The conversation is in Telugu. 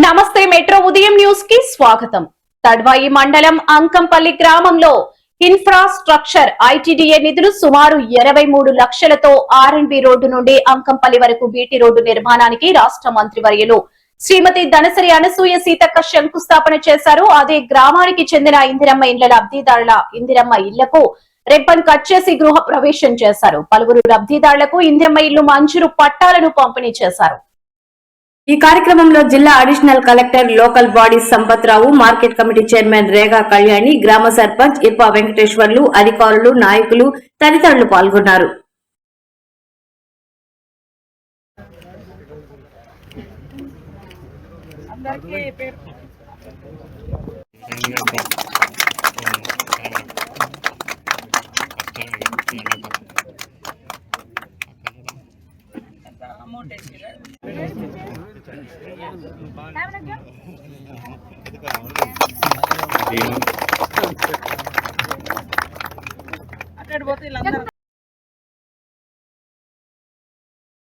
నమస్తే మెట్రో ఉదయం న్యూస్ కి స్వాగతం. తడ్వాయి మండలం అంకంపల్లి గ్రామంలో ఇన్ఫ్రాస్ట్రక్చర్ ఐటీడీఏ నిధులు సుమారు 23 లక్షలతో ఆర్ఎండ్బి రోడ్డు నుండి అంకంపల్లి వరకు బీటీ రోడ్డు నిర్మాణానికి రాష్ట్ర మంత్రివర్యులు శ్రీమతి ధనసరి అనసూయ సీతక్క శంకుస్థాపన చేశారు. అదే గ్రామానికి చెందిన ఇందిరమ్మ ఇండ్ల లబ్ధిదారుల ఇందిరమ్మ ఇళ్లకు రిబ్బన్ కట్ చేసి గృహ ప్రవేశం చేశారు. పలువురు లబ్ధిదారులకు ఇందిరమ్మ ఇల్లు మంజూరు పట్టాలను పంపిణీ చేశారు. ఈ కార్యక్రమంలో జిల్లా additional collector local body Sampath Rao, market committee chairman Rega Kalyani, గ్రామ సర్పంచ్ ఇర్పా వెంకటేశ్వర్లు, అధికారులు, నాయకులు తదితరులు పాల్గొన్నారు. అక్కడ పోతే